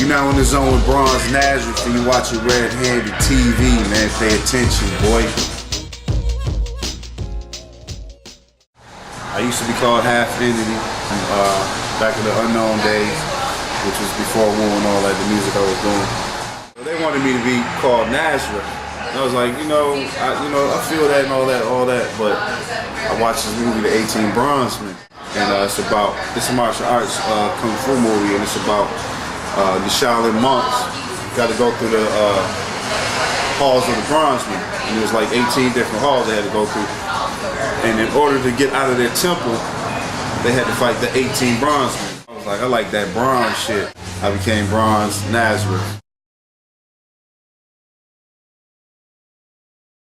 now in the zone with Bronze Nazareth, and you watching Red-Handed TV, man. Pay attention, boy. I used to be called Half Entity back in the unknown days, which was before Wu and all that, the music I was doing. So they wanted me to be called Nazareth. And I was like, I feel that and all that, but I watched this movie, The 18 Bronzemen, and it's a martial arts kung fu movie, and it's about the Shaolin monks got to go through the halls of the Bronzemen, and there was like 18 different halls they had to go through, and in order to get out of their temple, they had to fight the 18 Bronzemen. I was like, I like that bronze shit. I became Bronze Nazareth.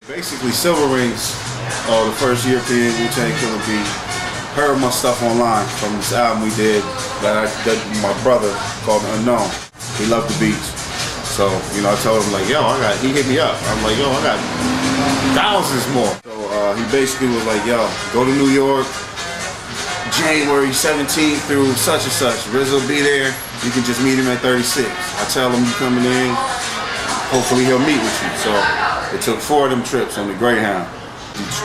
Basically, Silver Rings, the first European Wu-Tang killer beat, heard my stuff online from this album we did that my brother called Unknown. He loved the beats. So, I told him like, he hit me up. I'm like, I got thousands more. So he basically was like, go to New York, January 17th through such and such. RZA will be there. You can just meet him at 36. I tell him you coming in. Hopefully he'll meet with you. So it took 4 of them trips on the Greyhound.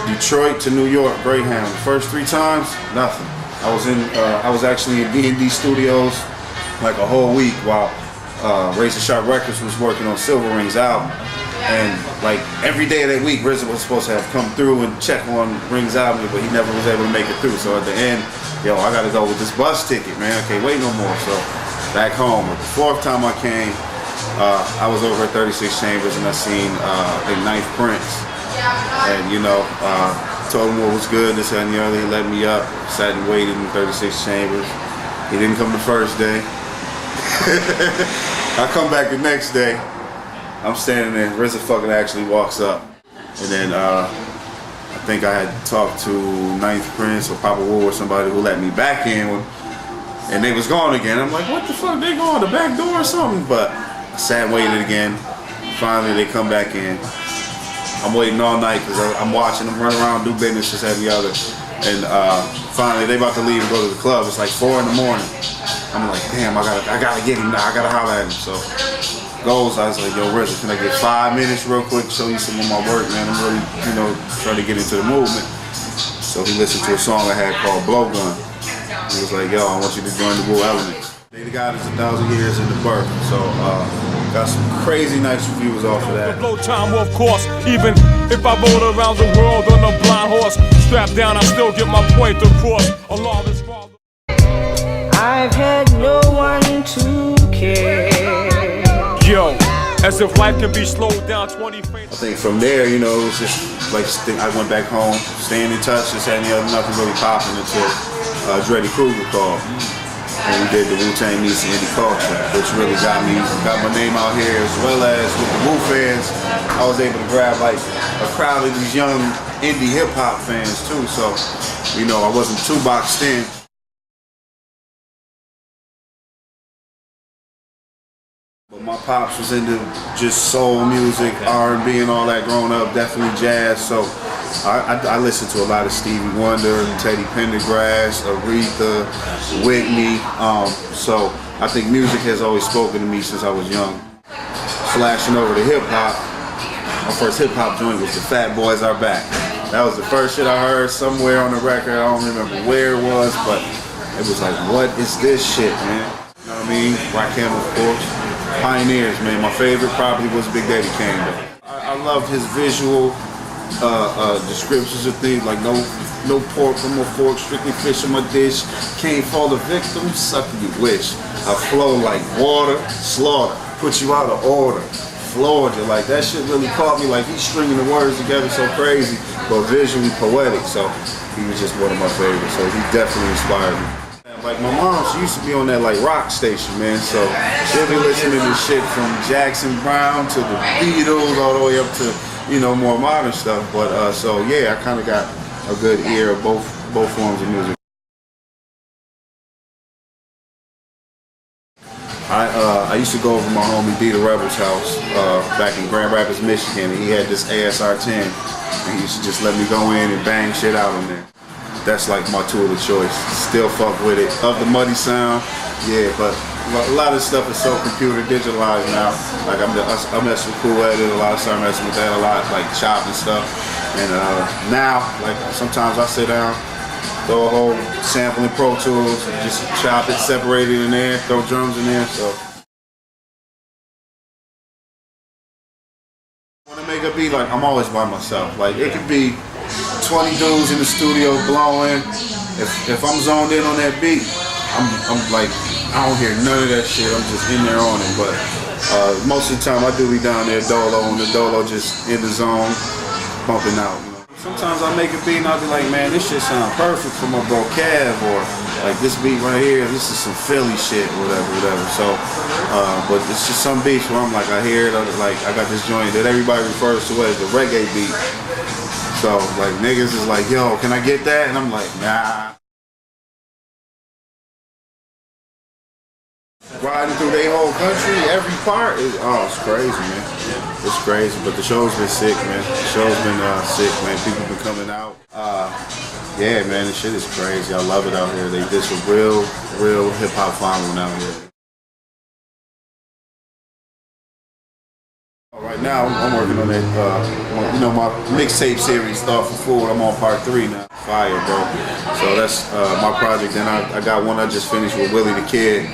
Detroit to New York, Greyhound. The first 3 times, nothing. I was actually in D&D Studios like a whole week while Razor Sharp Records was working on Silver Rings album. And like every day of that week, RZA was supposed to have come through and check on Rings album, but he never was able to make it through. So at the end, I gotta go with this bus ticket, man. I can't wait no more. So back home. The 4th time I came, I was over at 36 Chambers and I seen the 9th Prince. And told him what was good, this and the other. He let me up, sat and waited in 36 Chambers. He didn't come the first day. I come back the next day. I'm standing there, RZA fucking actually walks up. And then I think I had talked to 9th Prince or Papa Wu or somebody who let me back in, and they was gone again. I'm like, what the fuck, they gone the back door or something? But I sat and waited again. Finally they come back in. I'm waiting all night because I'm watching them run around, do business, this and the other. And finally they about to leave and go to the club. It's like 4 in the morning. I'm like, damn, I gotta get him now. I gotta holler at him. So goes, I was like, yo, RZA, can I get 5 minutes real quick, show you some of my work, man? I'm really, trying to get into the movement. So he listened to a song I had called Blowgun. He was like, yo, I want you to join the Wu Elements. They the God is 1,000 years in the birth. So got some crazy nice reviews off of that. Blow time, of course, even if I rode around the world on a blind horse, strapped down, I still get my point across. Allah is Father. I've had no one to care. Yo, as if life can be slowed down 20 frames. I think from there, it was just like I went back home, staying in touch, this and the other, nothing really popping until Dreddy Kruger called. And we did the Wu-Tang meets indie culture, which really got my name out here, as well as with the Wu fans, I was able to grab like a crowd of these young indie hip-hop fans too, so, I wasn't too boxed in. But my pops was into just soul music, R&B and all that growing up, definitely jazz, so I listened to a lot of Stevie Wonder, Teddy Pendergrass, Aretha, Whitney, so I think music has always spoken to me since I was young. Flashing over to hip-hop, my first hip-hop joint was the Fat Boys Are Back. That was the first shit I heard somewhere on the record. I don't remember where it was, but it was like, what is this shit, man? You know what I mean? Rakim, of course. Pioneers, man. My favorite probably was Big Daddy Kane, though. I loved his visual descriptions of things like no pork from my fork, strictly fish in my dish, can't fall the victim, suck you wish. I flow like water, slaughter, put you out of order, floored you. Like that shit really caught me, like he's stringing the words together so crazy, but visually poetic. So he was just one of my favorites, so he definitely inspired me. Like my mom, she used to be on that like rock station, man, so she'll be listening to shit from Jackson Browne to the Beatles all the way up to more modern stuff, but so yeah, I kind of got a good ear of both forms of music. I used to go over my homie D the Rebel's house back in Grand Rapids, Michigan, and he had this ASR-10, and he used to just let me go in and bang shit out in there. That's like my tool of choice. Still fuck with it. Of the muddy sound, yeah, but a lot of stuff is so computer digitalized now. Like I mess with Cool Edit a lot, so I'm messing with that a lot, like chopping stuff. And now, like sometimes I sit down, throw a whole sample in Pro Tools, just chop it, separate it in there, throw drums in there. So when I make a beat, like I'm always by myself. Like it could be 20 dudes in the studio blowing. If I'm zoned in on that beat, I'm like, I don't hear none of that shit. I'm just in there on it. But most of the time I do be down there dolo, and the dolo just in the zone, bumping out. You know? Sometimes I make a beat and I'll be like, man, this shit sound perfect for my bro Cav, or like this beat right here, this is some Philly shit, whatever. So, but it's just some beats where I'm like, I hear it, like I got this joint that everybody refers to as the reggae beat. So like niggas is like, yo, can I get that? And I'm like, nah. Riding through their whole country, every part is, oh, it's crazy, man. It's crazy, but the show's been sick, man. The show's been sick, man. People been coming out. Yeah, man, this shit is crazy. I love it out here. They did some real hip hop following out here. Right now, I'm working on that, you know, my mixtape series, Thought for Food. I'm on part 3 now. Fire, bro. So that's my project. Then I got one I just finished with Willie the Kid.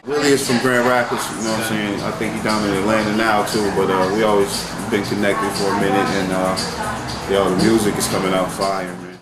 Willie is from Grand Rapids, you know what I'm saying? I think he's down in Atlanta now too, but we always been connected for a minute, and yo, the music is coming out fire, man.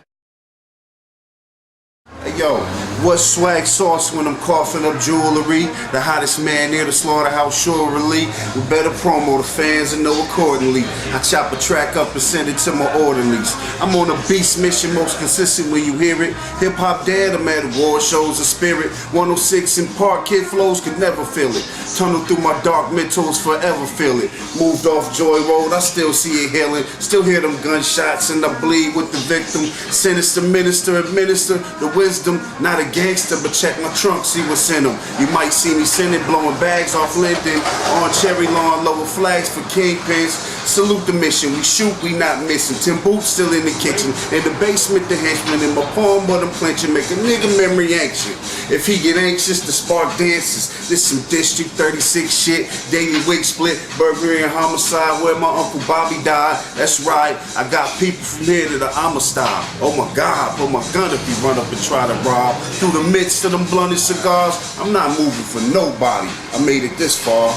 Hey, yo, what's swag sauce when I'm coughing up jewelry? The hottest man near the slaughterhouse, surely. We better promo the fans and know accordingly. I chop a track up and send it to my orderlies. I'm on a beast mission, most consistent when you hear it. Hip hop dead, I'm at award shows of spirit. 106 in Park, kid flows could never feel it. Tunnel through my dark mentals, forever feel it. Moved off Joy Road, I still see it healing. Still hear them gunshots and I bleed with the victim. Sinister minister, administer the wisdom. Not a gangster, but check my trunk, see what's in them. You might see me sending, blowing bags off Linden. On Cherry Lawn, lower flags for kingpins. Salute the mission, we shoot, we not missing. Tim Boots still in the kitchen. In the basement, the henchman. In my palm, but I'm clenching. Make a nigga memory anxious. If he get anxious, the spark dances. This some District 36 shit. Daily wig split, burglary and homicide where my Uncle Bobby died. That's right, I got people from here to the Amistad. Oh my God, put my gun if you run up and try to rob. Through the midst of them blunted cigars, I'm not moving for nobody. I made it this far.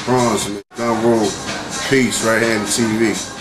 Bronze, gun rule. Peace right here on the TV.